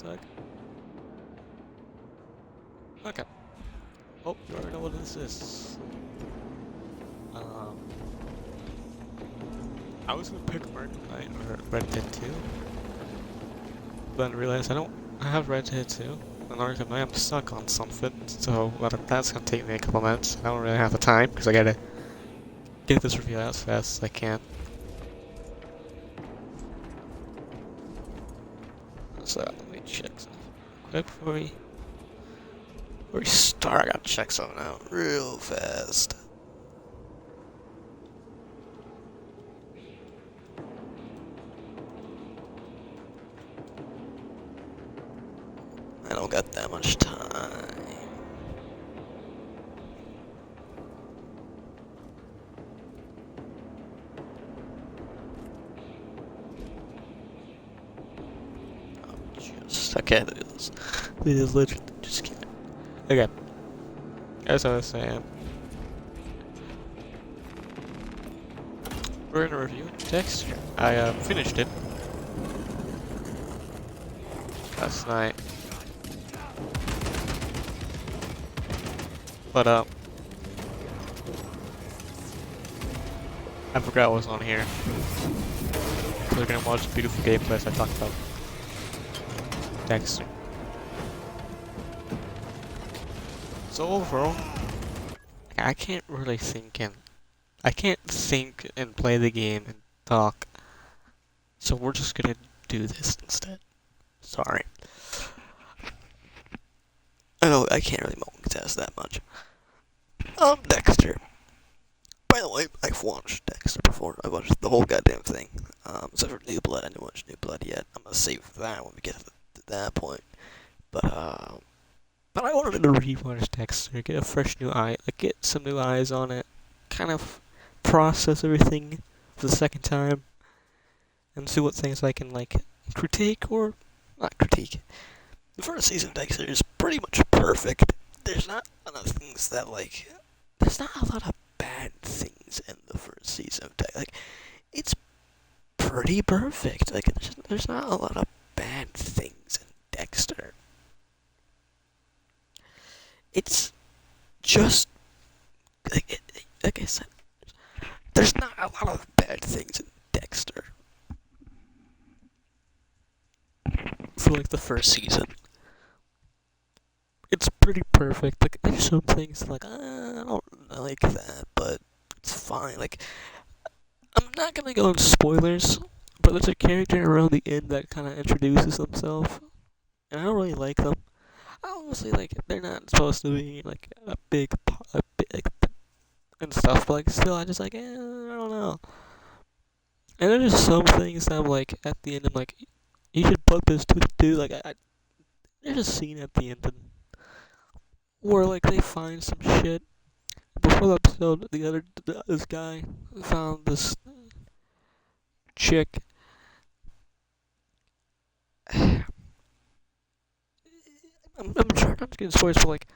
sec. Okay. Oh, you already know what this is. I was gonna pick Arkham Knight or Red Dead 2, but then realized I have Red Dead 2, and Arkham Knight I'm stuck on something, so that's gonna take me a couple minutes. I don't really have the time, because I gotta get this review out as fast as I can. So, let me check something quick before we start. I gotta check something out real fast. I don't got that much time. I can't do this. This is literally just can't. Okay. As I was saying, we're gonna review Dexter. I finished it last night, but I forgot what was on here. So we're gonna watch the beautiful gameplay as I talked about Dexter. So overall, I can't think and play the game and talk. So we're just gonna do this instead. Sorry. I know I can't really multitask that much. Dexter. By the way, I've watched Dexter before. I watched the whole goddamn thing. Except for New Blood. I didn't watch New Blood yet. I'm gonna save that when we get to that point. But I wanted to rewatch Dexter, get a fresh new eye, like get some new eyes on it, kind of process everything for the second time, and see what things I can like critique or not critique. The first season of Dexter is pretty much perfect. There's not a lot of things that like. There's not a lot of bad things in the first season of Dexter. Like, it's pretty perfect. Like, there's not a lot of bad things in Dexter. It's just like I said, there's not a lot of bad things in Dexter for like the first season. It's pretty perfect. Like there's some things like I don't like that, but it's fine. Like I'm not gonna go into spoilers, but there's a character around the end that kind of introduces himself, and I don't really like them. Obviously, like they're not supposed to be like a big and stuff, but like still, I just like I don't know. And there's just some things that I'm like at the end, I'm like, you should put this to the dude. Like there's a scene at the end where like they find some shit. Before the episode, this guy found this chick. I'm trying not to get spoilers, but like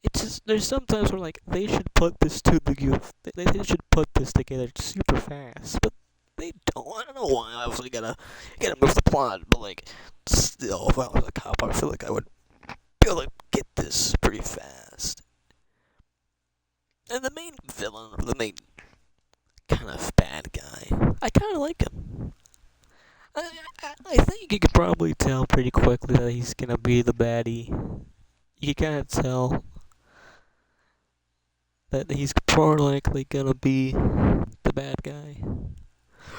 it's just, there's sometimes where like they should put this to the youth. They should put this together super fast, but they don't. I don't know why. Obviously, gotta move the plot, but like still, if I was a cop, I feel like I would be able to get this pretty fast. And the main villain, or the main kind of bad guy, I kind of like him. I think you could probably tell pretty quickly that he's gonna be the baddie. You can kind of tell that he's probably likely gonna be the bad guy,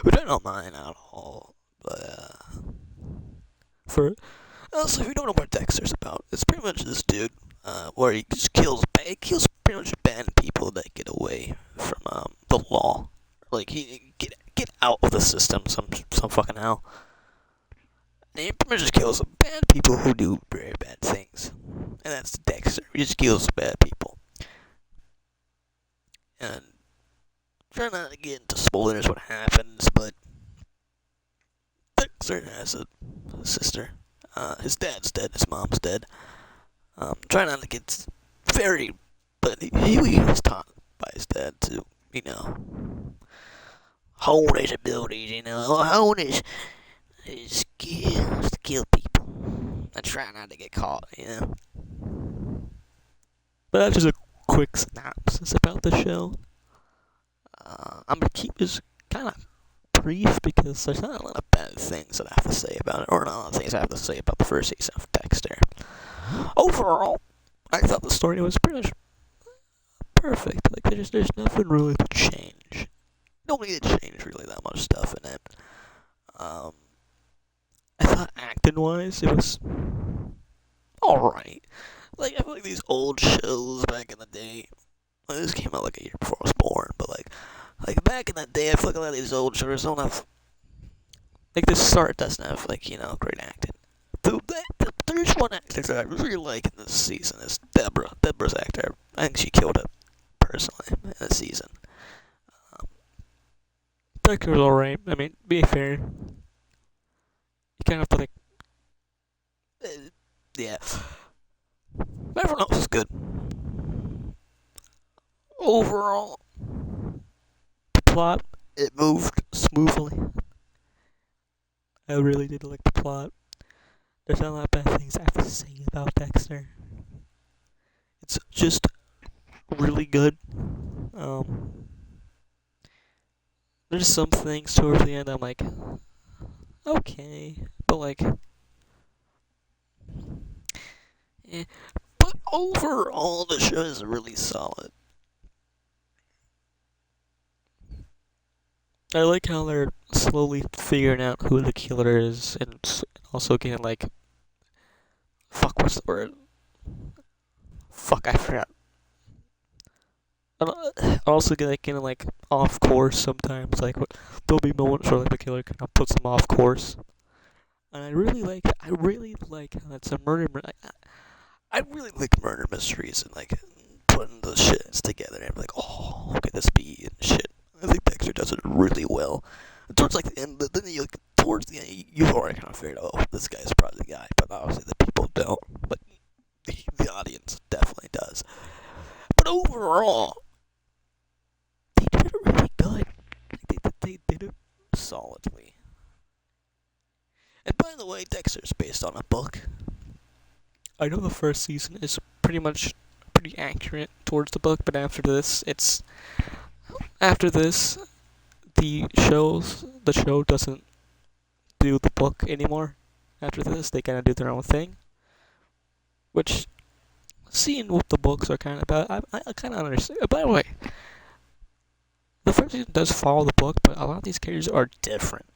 which I don't mind at all. But for also, if you don't know what Dexter's about, it's pretty much this dude, where he just kills pretty much bad people that get away from the law. Like he get out of the system some fucking hell. And he pretty much just kills bad people who do very bad things. And that's Dexter. He just kills bad people. And try not to get into spoilers what happens, but Dexter has a sister. His dad's dead, his mom's dead. Try not to get very, but he was taught by his dad to, hone his abilities, hone his skills to kill people. and try not to get caught, you know? But that's just a quick synopsis about the show. I'm gonna keep this kind of brief because there's not a lot of bad things that I have to say about it, or not a lot of things I have to say about the first season of Dexter. Overall, I thought the story was pretty much perfect. Like, there's nothing really to change. Don't need to change really that much stuff in it. I thought acting wise, it was alright. Like, I feel like these old shows back in the day, well, this came out like a year before I was born, but like back in the day, I feel like a lot of these old shows don't have, like, the start doesn't have, like, you know, great acting. There's one actor that I really like in this season is Deborah. Deborah's actor. I think she killed it, personally, in this season. Tucker was alright. I mean, be fair. You kind of have to, like, yeah. Everyone else is good. Overall, the plot, it moved smoothly. I really did like the plot. There's not a lot of bad things I have to say about Dexter. It's just really good. There's some things towards the end I'm like, okay, but like, eh. But overall, the show is really solid. I like how they're slowly figuring out who the killer is, and also getting like, fuck, what's the word? Fuck, I forgot. Also getting like off course sometimes. Like, there'll be moments where like the killer kind of puts them off course, and I really like. I really like how it's a murder. I really like murder mysteries and like putting the shits together and like, oh, okay, this be and shit. I think Dexter does it really well. And towards like the end, then you like, towards the end, you've already kind of figured out, oh, this guy's probably the guy. But obviously the people don't. But the audience definitely does. But overall, they did it really good. They did it solidly. And by the way, Dexter's based on a book. I know the first season is pretty much pretty accurate towards the book, but after this, the show doesn't do the book anymore. After this, they kind of do their own thing, which, seeing what the books are kind of about, I kind of understand. By the way, the first season does follow the book, but a lot of these characters are different.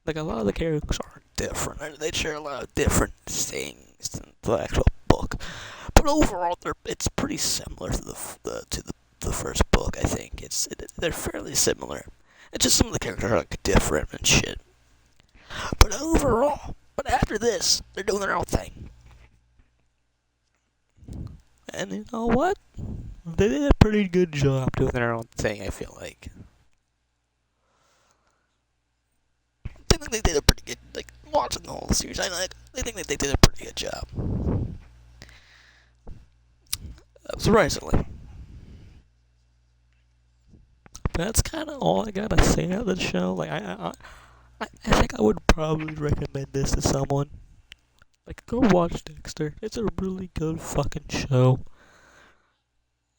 Like, a lot of the characters are different. They share a lot of different things than the actual book. But overall, it's pretty similar to the first book. I think they're fairly similar. It's just some of the characters are like different and shit. But overall, after this, they're doing their own thing. And you know what? They did a pretty good job doing their own thing, I feel like. I think they did a pretty good, like, watching the whole series, I think that they did a pretty good job. Surprisingly. That's kind of all I gotta say about the show. Like, I think I would probably recommend this to someone. Like, go watch Dexter. It's a really good fucking show.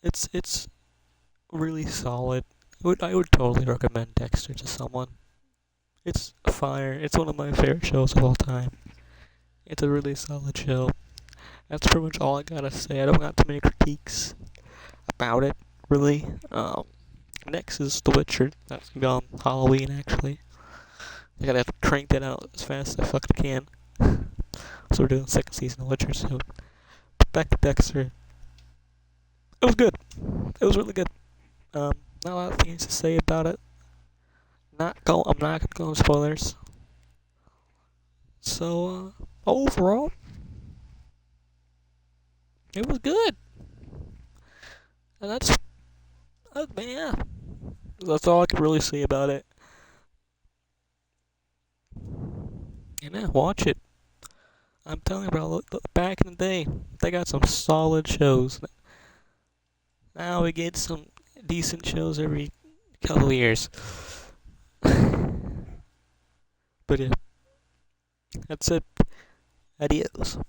It's really solid. I would totally recommend Dexter to someone. It's fire. It's one of my favorite shows of all time. It's a really solid show. That's pretty much all I gotta say. I don't got too many critiques about it, really. Next is The Witcher. That's gonna be on Halloween, actually. I gotta crank that out as fast as I fucking can. So we're doing the second season of Witcher soon. Back to Dexter. It was good. It was really good. Not a lot of things to say about it. I'm not gonna go into spoilers. So, overall, it was good. And yeah. That's all I can really say about it. And yeah, watch it. I'm telling you, bro, back in the day, they got some solid shows. Now we get some decent shows every couple of years. But yeah, that's it. Adios.